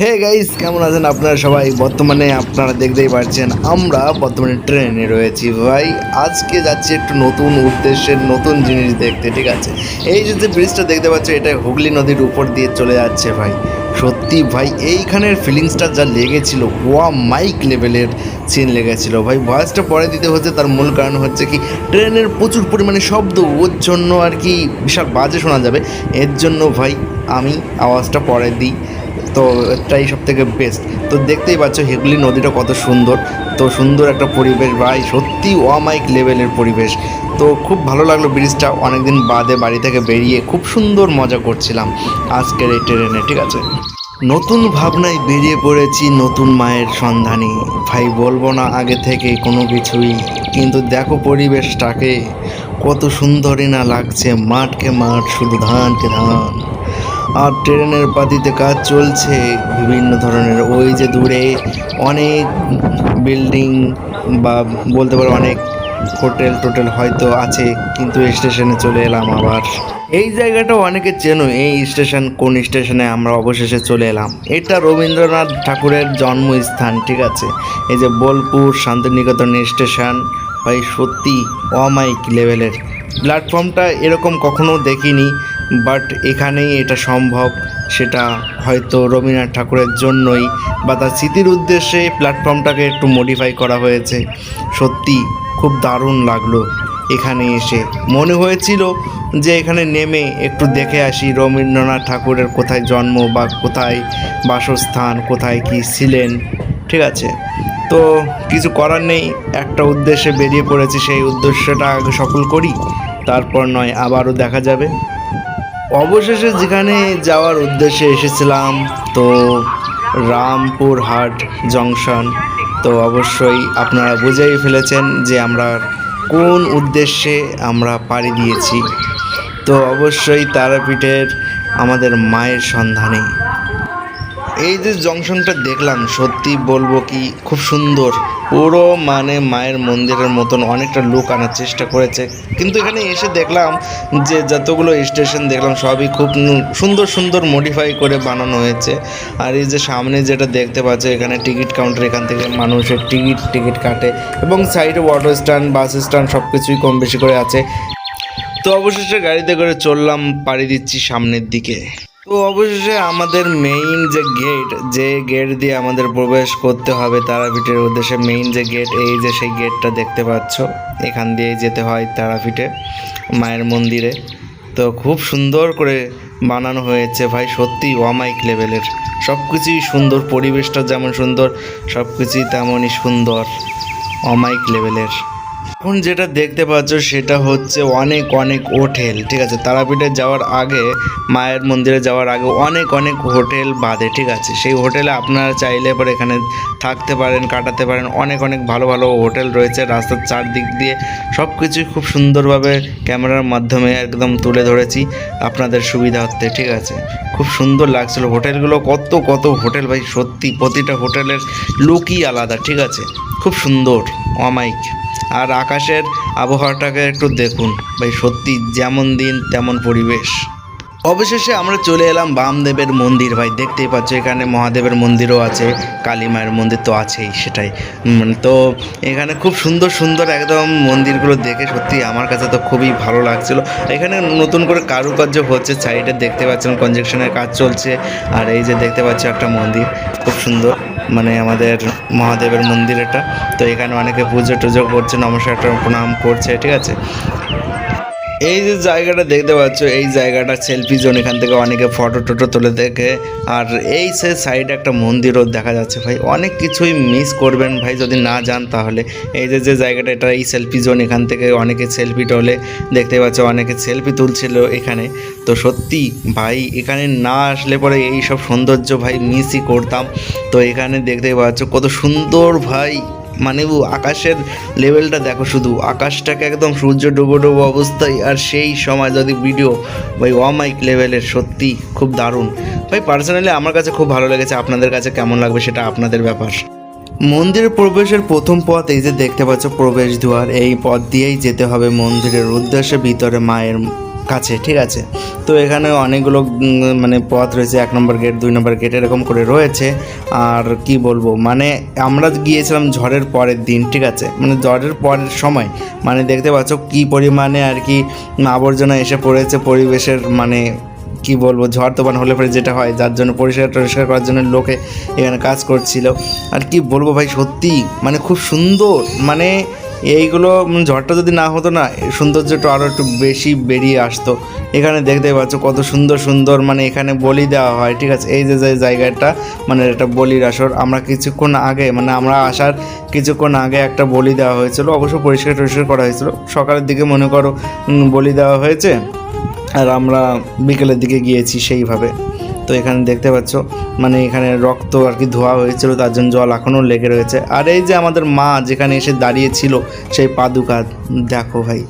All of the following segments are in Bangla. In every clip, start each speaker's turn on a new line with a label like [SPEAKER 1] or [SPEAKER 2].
[SPEAKER 1] হে গাইস, কেমন আছেন আপনারা সবাই? বর্তমানে আপনারা দেখতেই পাচ্ছেন আমরা বর্তমানে ট্রেনে রয়েছি ভাই। আজকে যাচ্ছি একটু নতুন উদ্দেশ্যের নতুন জিনিস দেখতে, ঠিক আছে? এই যে ব্রিজটা দেখতে পাচ্ছ, এটা হুগলি নদীর উপর দিয়ে চলে যাচ্ছে ভাই। সত্যি ভাই, এইখানের ফিলিংসটা যা লেগেছিল, ওয়া মাইক লেভেলের সিন লেগেছিল ভাই। ভয়েসটা পরে দিতে হচ্ছে, তার মূল কারণ হচ্ছে কি, ট্রেনের প্রচুর পরিমাণে শব্দ, ওর জন্য আর কি বিশাল বাজে শোনা যাবে। এর জন্য ভাই আমি আওয়াজটা পরে দিই, তো এটাই সব থেকে বেস্ট। তো দেখতেই পাচ্ছ হুগলি নদীটা কত সুন্দর, তো সুন্দর একটা পরিবেশ ভাই, সত্যি অমাইক লেভেলের পরিবেশ। তো খুব ভালো লাগলো ব্রিজটা, অনেকদিন বাদে বাড়ি থেকে বেরিয়ে খুব সুন্দর মজা করছিলাম আজকের এই ট্রেনে, ঠিক আছে? নতুন ভাবনায় বেরিয়ে পড়েছি নতুন মায়ের সন্ধানে ভাই, বলবো না আগে থেকে কোনো কিছুই, কিন্তু দেখো পরিবেশটাকে কত সুন্দরই না লাগছে, মাঠকে মাঠ, শুধু ধানকে ধান। আর ট্রেনের পাতিতে কাজ চলছে বিভিন্ন ধরনের, ওই যে দূরে অনেক বিল্ডিং বা বলতে পারো অনেক হোটেল টোটেল হয়তো আছে, কিন্তু স্টেশনে চলে এলাম আবার। এই জায়গাটা অনেকে চেনো, এই স্টেশন কোন স্টেশনে আমরা অবশেষে চলে এলাম। এটা রবীন্দ্রনাথ ঠাকুরের জন্মস্থান, ঠিক আছে? এই যে বোলপুর শান্তিনিকেতন স্টেশন ভাই, সত্যি অমাইক লেভেলের। প্ল্যাটফর্মটা এরকম কখনো দেখিনি, বাট এখানেই এটা সম্ভব। সেটা হয়তো রবীন্দ্রনাথ ঠাকুরের জন্যই বা তার স্মৃতির উদ্দেশ্যে প্ল্যাটফর্মটাকে একটু মডিফাই করা হয়েছে। সত্যি খুব দারুণ লাগলো এখানে এসে। মনে হয়েছিল যে এখানে নেমে একটু দেখে আসি রবীন্দ্রনাথ ঠাকুরের কোথায় জন্ম বা কোথায় বাসস্থান, কোথায় কি ছিলেন, ঠিক আছে? তো কিছু করার নেই, একটা উদ্দেশ্যে বেরিয়ে পড়েছি, সেই উদ্দেশ্যটা আগে সফল করি, তারপর নয় আবারও দেখা যাবে। অবশেষে যেখানে যাওয়ার উদ্দেশ্যে এসেছিলাম, তো রামপুরহাট জংশন। তো অবশ্যই আপনারা বুঝেই ফেলেছেন যে আমরা কোন উদ্দেশ্যে আমরা পাড়ি দিয়েছি। তো অবশ্যই তারাপীঠের আমাদের মায়ের সন্ধানে এই যে জংশনটা দেখলাম, সত্যি বলবো কি খুব সুন্দর, পুরো মানে মায়ের মন্দিরের মতন অনেকটা লুক আনার চেষ্টা করেছে। কিন্তু এখানে এসে দেখলাম যে যতগুলো স্টেশন দেখলাম সবই খুব সুন্দর সুন্দর মডিফাই করে বানানো হয়েছে। আর এই যে সামনে যেটা দেখতে পাচ্ছ, এখানে টিকিট কাউন্টার, এখান থেকে মানুষের টিকিট কাটে, এবং সাইডে অটো স্ট্যান্ড, বাস স্ট্যান্ড সব কিছুই কম বেশি করে আছে। তো অবশেষে গাড়িতে করে চললাম, পাড়ি দিচ্ছি সামনের দিকে। তো অবশেষে আমাদের মেইন যে গেট দিয়ে আমাদের প্রবেশ করতে হবে তারাপীঠের উদ্দেশ্যে, মেইন যে গেট, এই যে সেই গেটটা দেখতে পাচ্ছ, এখান দিয়ে যেতে হয় তারাপীঠে মায়ের মন্দিরে। তো খুব সুন্দর করে বানানো হয়েছে ভাই, সত্যি অমাইক লেভেলের। সব কিছুই সুন্দর, পরিবেশটা যেমন সুন্দর, সব কিছুই তেমনই সুন্দর, অমাইক লেভেলের। এখন যেটা দেখতে পাচ্ছ সেটা হচ্ছে অনেক অনেক হোটেল, ঠিক আছে? তারাপীঠে যাওয়ার আগে, মায়ের মন্দিরে যাওয়ার আগে অনেক অনেক হোটেল বাঁধে, ঠিক আছে? সেই হোটেলে আপনারা চাইলে পরে এখানে থাকতে পারেন, কাটাতে পারেন। অনেক অনেক ভালো ভালো হোটেল রয়েছে রাস্তার চারদিক দিয়ে, সব কিছুই খুব সুন্দরভাবে ক্যামেরার মাধ্যমে একদম তুলে ধরেছি আপনাদের সুবিধার্থে, ঠিক আছে? খুব সুন্দর লাগছিল হোটেলগুলো, কত কত হোটেল ভাই, সত্যি প্রতিটা হোটেলের লুকই আলাদা, ঠিক আছে? খুব সুন্দর, অমাইক। আর আকাশের আবহাওয়াটাকে একটু দেখুন ভাই, সত্যি যেমন দিন তেমন পরিবেশ। অবশেষে আমরা চলে এলাম বামদেবের মন্দির ভাই, দেখতেই পাচ্ছ এখানে মহাদেবের মন্দিরও আছে, কালী মায়ের মন্দির তো আছেই, সেটাই। তো এখানে খুব সুন্দর সুন্দর একদম মন্দিরগুলো দেখে সত্যি আমার কাছে তো খুবই ভালো লাগছিল। এখানে নতুন করে কারুকার্য হচ্ছে, সাইডে দেখতে পাচ্ছেন কনস্ট্রাকশনের কাজ চলছে। আর এই যে দেখতে পাচ্ছ একটা মন্দির, খুব সুন্দর, মানে আমাদের মহাদেবের মন্দির এটা। তো এখানে অনেকে পুজো টুজো করছে, নমস্কার প্রণাম করছে, ঠিক আছে? এই যে জায়গাটা দেখতে পাচ্ছ, এই জায়গাটা সেলফি জোন, এখান থেকে অনেকে ফটো টটো তুলে দেখে। আর এই সে সাইডে একটা মন্দিরও দেখা যাচ্ছে ভাই, অনেক কিছুই মিস করবেন ভাই যদি না যান তাহলে। এই যে জায়গাটা, এটা এই সেলফি জোন, এখান থেকে অনেকে সেলফি তোলে, দেখতে পাচ্ছ অনেকে সেলফি তুলছিল এখানে। তো সত্যি ভাই, এখানে না আসলে পরে এই সব সৌন্দর্য ভাই মিসই করতাম। তো এখানে দেখতে পাচ্ছ কত সুন্দর ভাই, মানে আকাশের লেভেলটা দেখো, শুধু আকাশটাকে একদম সূর্য ডুবো ডুবো অবস্থায়, আর সেই সময় যদি ভিডিও ভাই, অমাইক লেভেলের, সত্যি খুব দারুণ ভাই। পার্সোনালি আমার কাছে খুব ভালো লেগেছে, আপনাদের কাছে কেমন লাগবে সেটা আপনাদের ব্যাপার। মন্দিরের প্রবেশের প্রথম পথ এই যে দেখতে পাচ্ছ প্রবেশ দ্বার, এই পথ দিয়েই যেতে হবে মন্দিরের উদ্দেশ্যে ভিতরে মায়ের কাছে, ঠিক আছে। তো এখানে অনেকগুলো মানে পথ রয়েছে, 1 নম্বর গেট, 2 নম্বর গেট এরকম করে রয়েছে। আর কি বলবো, মানে আমরা গিয়েছিলাম ঝড়ের পরের দিন, ঠিক আছে, মানে ঝড়ের পরের সময়, মানে দেখতে পাচ্ছ কী পরিমাণে আর কি আবর্জনা এসে পড়েছে পরিবেশের, মানে কি বলবো, ঝড় তুফান হলে পরে যেটা হয়, যার জন্য পরিষ্কার করার জন্য লোকে এখানে কাজ করছিল। আর কি বলবো ভাই, সত্যি মানে খুব সুন্দর, মানে এইগুলো ঝড়টা যদি না হতো না, সৌন্দর্যটা আরও একটু বেশি বেরিয়ে আসতো। এখানে দেখতে পাচ্ছ কত সুন্দর সুন্দর, মানে এখানে বলি দেওয়া হয়, ঠিক আছে। এই যে জায়গাটা, মানে এটা বলির আসর। আমরা কিছুক্ষণ আগে, মানে আমরা আসার কিছুক্ষণ আগে একটা বলি দেওয়া হয়েছিল, অবশ্য পরিষ্কার করা হয়েছিল। সকালের দিকে মনে করো বলি দেওয়া হয়েছে, আর আমরা বিকেলের দিকে গিয়েছি সেইভাবে। তো এখানে দেখতে পাচ্ছ মানে এখানে রক্ত আর কি ধোয়া হয়েছিল, তার জন্য জল এখনও লেগে রয়েছে। আর এই যে আমাদের মা যেখানে এসে দাঁড়িয়েছিল, সেই পাদুকা দেখো ভাই,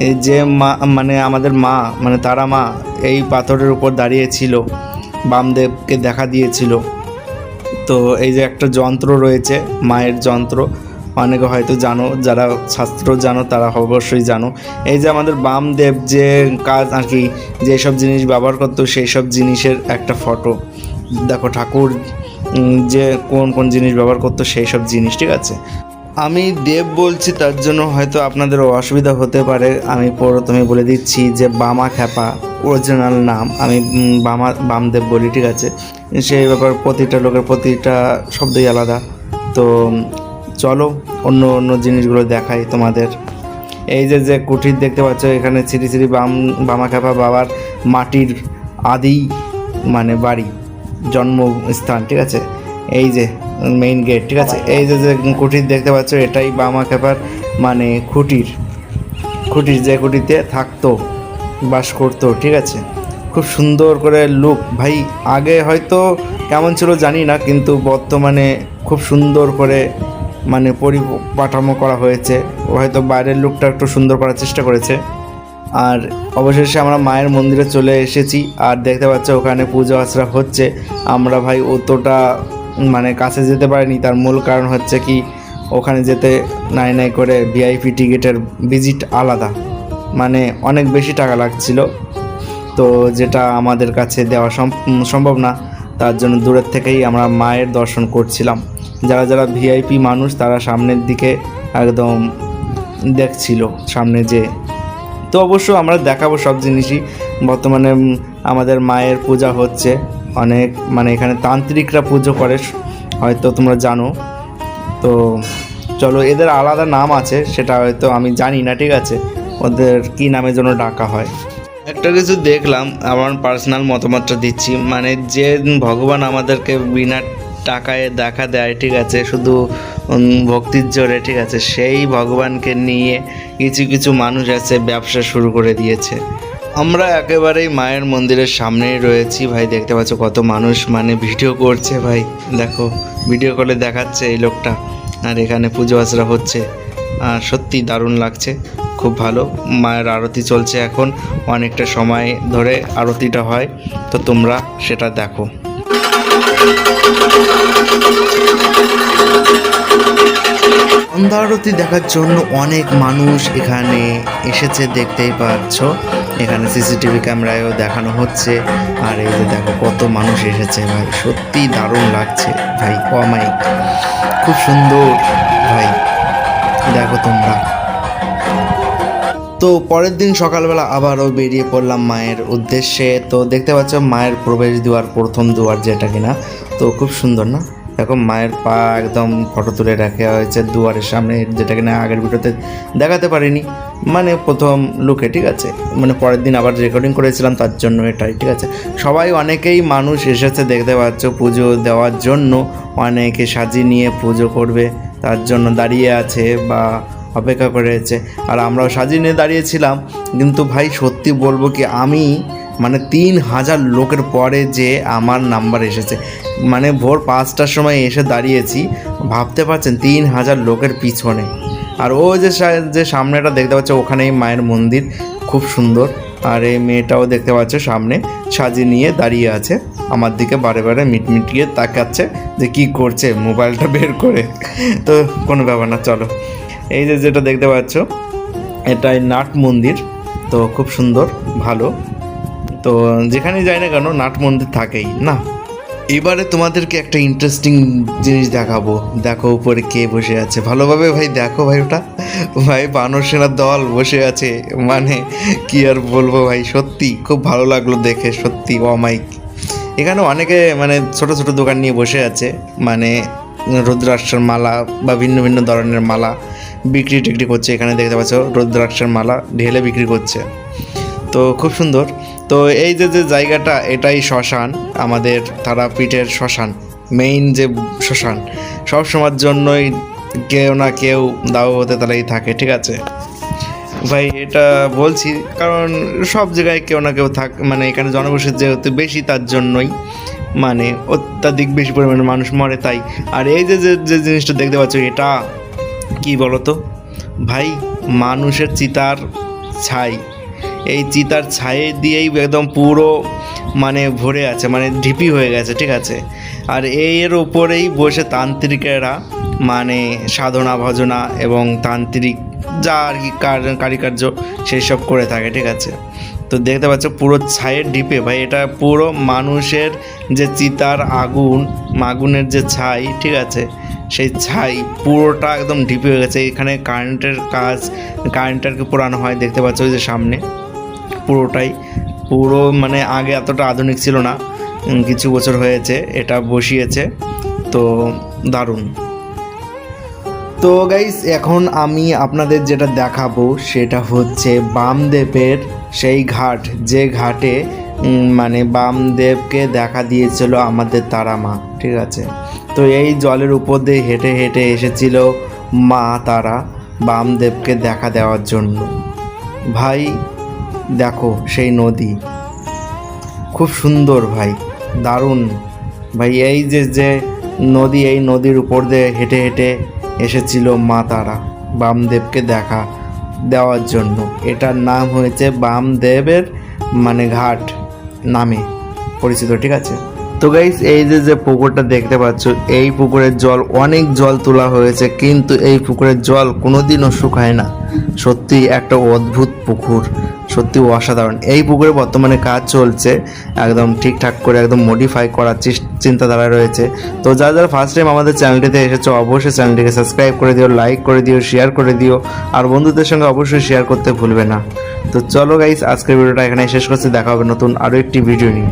[SPEAKER 1] এই যে মা, মানে আমাদের মা, মানে তারা মা এই পাথরের উপর দাঁড়িয়েছিল, বামদেবকে দেখা দিয়েছিল। তো এই যে একটা যন্ত্র রয়েছে, মায়ের যন্ত্র, অনেকে হয়তো জানো, যারা শাস্ত্র জানো তারা অবশ্যই জানো। এই যে আমাদের বামদেব যে কাজ আর কি, যেসব জিনিস ব্যবহার করতো সেই সব জিনিসের একটা ফটো দেখো, ঠাকুর যে কোন কোন জিনিস ব্যবহার করতো সেই সব জিনিস, ঠিক আছে। আমি দেব বলছি, তার জন্য হয়তো আপনাদের অসুবিধা হতে পারে। আমি প্রথমে বলে দিচ্ছি যে বামা খ্যাপা অরিজিনাল নাম, আমি বামদেব বলি, ঠিক আছে। সেই ব্যাপার প্রতিটা লোকের প্রতিটা শব্দই আলাদা। তো চলো অন্য অন্য জিনিসগুলো দেখাই তোমাদের। এই যে কুঠির দেখতে পাচ্ছ, এখানে শ্রী শ্রী বামাখ্যাপা বাবার মাটির আদি মানে বাড়ি, জন্মস্থান, ঠিক আছে। এই যে মেইন গেট, ঠিক আছে। এই যে কুঠির দেখতে পাচ্ছ, এটাই বামাখ্যাপার মানে খুঁটির যে কুঠিতে থাকতো, বাস করতো, ঠিক আছে। খুব সুন্দর করে লুক ভাই, আগে হয়তো কেমন ছিল জানি না, কিন্তু বর্তমানে খুব সুন্দর করে মানে পরিকাঠামো করা হয়েছে। হয়তো বাইরের লুকটা একটু সুন্দর করার চেষ্টা করেছে। আর অবশেষে আমরা মায়ের মন্দিরে চলে এসেছি, আর দেখতে পাচ্ছ ওখানে পুজো আর্চনা হচ্ছে। আমরা ভাই অতটা মানে কাছে যেতে পারিনি, তার মূল কারণ হচ্ছে কি, ওখানে যেতে নাই করে ভিআইপি টিকিটের ভিজিট আলাদা, মানে অনেক বেশি টাকা লাগছিল। তো যেটা আমাদের কাছে দেওয়া সম্ভব না, তার জন্য দূরের থেকেই আমরা মায়ের দর্শন করছিলাম। যারা ভিআইপি মানুষ তারা সামনের দিকে একদম দেখছিল সামনে যে। তো অবশ্য আমরা দেখাবো সব জিনিসই। বর্তমানে আমাদের মায়ের পূজা হচ্ছে অনেক, মানে এখানে তান্ত্রিকরা পুজো করে, হয়তো তোমরা জানো। তো চলো, এদের আলাদা নাম আছে, সেটা হয়তো আমি জানি না, ঠিক আছে, ওদের কী নামের জন্য ডাকা হয়। একটা কিছু দেখলাম, আমার পার্সোনাল মতামতটা দিচ্ছি, মানে যে ভগবান আমাদেরকে বিনা টাকায় দেখা দেয়, ঠিক আছে, শুধু ভক্তির জোরে, ঠিক আছে, সেই ভগবানকে নিয়ে কিছু মানুষ আছে ব্যবসা শুরু করে দিয়েছে। আমরা একেবারেই মায়ের মন্দিরের সামনেই রয়েছি ভাই, দেখতে পাচ্ছ কত মানুষ মানে ভিডিও করছে ভাই, দেখো ভিডিও কলে দেখাচ্ছে এই লোকটা, আর এখানে পুজো আচরা হচ্ছে। আর সত্যি দারুণ লাগছে, খুব ভালো। মায়ের আরতি চলছে এখন, অনেকটা সময় ধরে আরতিটা হয়, তো তোমরা সেটা দেখো। সন্ধ্যা আরতি দেখার জন্য অনেক মানুষ এখানে এসেছে, দেখতেই পাচ্ছ। এখানে সিসিটিভি ক্যামেরায়ও দেখানো হচ্ছে। আর এই যে দেখো কত মানুষ এসেছে ভাই, সত্যি দারুণ লাগছে ভাই, অমায়িক, খুব সুন্দর ভাই, দেখো তোমরা। তো পরের দিন সকালবেলা আবারও বেরিয়ে পড়লাম মায়ের উদ্দেশ্যে। তো দেখতে পাচ্ছ মায়ের প্রবেশ দুয়ার, প্রথম দুয়ার যেটা কিনা, তো খুব সুন্দর না, এখন মায়ের পা একদম ফটো তুলে রাখা হয়েছে দুয়ারের সামনে, যেটা কিনা আগের ভিডিওতে দেখাতে পারিনি, মানে প্রথম লুকে, ঠিক আছে। মানে পরের দিন আবার রেকর্ডিং করেছিলাম, তার জন্য এটাই, ঠিক আছে। সবাই অনেকেই মানুষ এসেছে দেখতে পাচ্ছ পুজো দেওয়ার জন্য, অনেকে সাজিয়ে নিয়ে পুজো করবে তার জন্য দাঁড়িয়ে আছে বা অপেক্ষা করেছে। আর আমরাও সাজিয়ে নিয়ে দাঁড়িয়েছিলাম। কিন্তু ভাই সত্যি বলবো কি, আমি মানে 3000 লোকের পরে যে আমার নাম্বার এসেছে, মানে ভোর 5টার সময় এসে দাঁড়িয়েছি, ভাবতে পারছেন 3000 লোকের পিছনে। আর ও যে সামনেটা দেখতে পাচ্ছ, ওখানেই মায়ের মন্দির, খুব সুন্দর। আর এই মেয়েটাও দেখতে পাচ্ছ সামনে সাজিয়ে নিয়ে দাঁড়িয়ে আছে, আমার দিকে বারে বারে মিটমিটিয়ে তাকাচ্ছে যে কি করছে মোবাইলটা বের করে। তো কোনো ব্যাপার না, চলো। এই যেটা দেখতে পাচ্ছ, এটাই নাট মন্দির, তো খুব সুন্দর, ভালো। তো যেখানেই যাই না কেন নাট মন্দির থাকেই না। এবারে তোমাদেরকে একটা ইন্টারেস্টিং জিনিস দেখাবো। দেখো উপরে কে বসে আছে, ভালোভাবে ভাই দেখো ভাই, ওটা ভাই বানর সেনার দল বসে আছে। মানে কি আর বলবো ভাই, সত্যি খুব ভালো লাগলো দেখে, সত্যি অমাইক। এখানে অনেকে মানে ছোট ছোট দোকান নিয়ে বসে আছে, মানে রুদ্রাক্ষের মালা বা ভিন্ন ভিন্ন ধরনের মালা বিক্রি টিক্রি করছে। এখানে দেখতে পাচ্ছ রুদ্রাক্ষের মালা ঢেলে বিক্রি করছে। তো খুব সুন্দর। তো এই যে যে জায়গাটা, এটাই শ্মশান, আমাদের তারাপীঠের শ্মশান, মেইন যে শ্মশান। সব সময়ের জন্যই কেউ না কেউ দাও হতে তাহলেই থাকে, ঠিক আছে ভাই। এটা বলছি কারণ সব জায়গায় কেউ না কেউ মানে এখানে জনবসতি যেহেতু বেশি, তার জন্যই মানে অত্যাধিক বেশি পরিমাণে মানুষ মরে তাই। আর এই যে যে জিনিসটা দেখতে পাচ্ছ, এটা কি বলতো ভাই, মানুষের চিতার ছাই। এই চিতার ছাই দিয়েই একদম পুরো মানে ভরে আছে, মানে ঢিপি হয়ে গেছে, ঠিক আছে। আর এর ওপরেই বসে তান্ত্রিকেরা মানে সাধনা ভজনা এবং তান্ত্রিক যা আর কি কারিকার্য সেই সব করে থাকে, ঠিক আছে। তো দেখতে পাচ্ছ পুরো ছাইয়ের ঢিপে ভাই, এটা পুরো মানুষের যে চিতার আগুনের যে ছাই, ঠিক আছে, সেই ছাই পুরোটা একদম ঢিপে হয়ে গেছে। এখানে কারেন্টেরকে পোড়ানো হয়, দেখতে পাচ্ছ ওই যে সামনে পুরোটাই পুরো মানে আগে এতটা আধুনিক ছিল না, কিছু বছর হয়েছে এটা বসিয়েছে। তো দারুণ। তো গাইস এখন আমি আপনাদের যেটা দেখাবো সেটা হচ্ছে বামদেবের সেই ঘাট, যে ঘাটে মানে বামদেবকে দেখা দিয়েছিল আমাদের তারা মা, ঠিক আছে। তো এই জলের উপর দিয়ে হেঁটে হেঁটে এসেছিল মা তারা বামদেবকে দেখা দেওয়ার জন্য। ভাই দেখো সেই নদী, খুব সুন্দর ভাই, দারুণ ভাই। এই যে যে নদী, এই নদীর উপর দিয়ে হেঁটে হেঁটে এসেছিল মা তারা বামদেবকে দেখা দেওয়ার জন্য। এটার নাম হয়েছে বামদেবের মানে ঘাট নামে পরিচিত, ঠিক আছে। তো গাইস এই যে যে পুকুরটা দেখতে পাচ্ছ, এই পুকুরের জল অনেক জল তোলা হয়েছে, কিন্তু এই পুকুরের জল কোনোদিনও শুকায় না। সত্যি একটা অদ্ভুত পুকুর, সত্যি অসাধারণ। এই পুকুরে বর্তমানে কাজ চলছে, একদম ঠিকঠাক করে একদম মডিফাই করার চিন্তাধারা রয়েছে। তো যারা যারা ফার্স্ট টাইম আমাদের চ্যানেলটিতে এসেছো অবশ্যই চ্যানেলটিকে সাবস্ক্রাইব করে দিও, লাইক করে দিও, শেয়ার করে দিও, আর বন্ধুদের সঙ্গে অবশ্যই শেয়ার করতে ভুলবে না। তো চলো গাইস আজকের ভিডিওটা এখানে শেষ করছি, দেখা হবে নতুন আরও একটি ভিডিও নিয়ে।